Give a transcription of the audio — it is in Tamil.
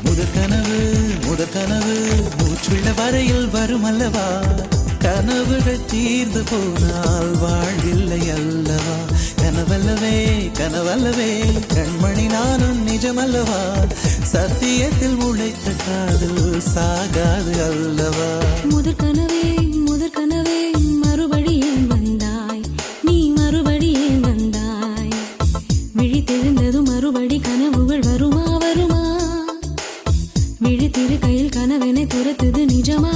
முதற்கனவு மூச்சுள்ள வரையில் வரும் அல்லவா கனவுகள் தீர்ந்து போனால் வாழ்வில்லை அல்லவா கனவல்லவே கண்மணி நானும் நிஜமல்லவா சத்தியத்தில் உழைத்த காதல் சாகாது அல்லவா முதற்கனவே மறுபடியும் வந்தாய் நீ மறுபடியும் வந்தாய் விழித்தெழுந்தது மறுபடி கனவுகள் வருமா விழித்திரு கையில் கனவெனை துரத்துது நிஜமா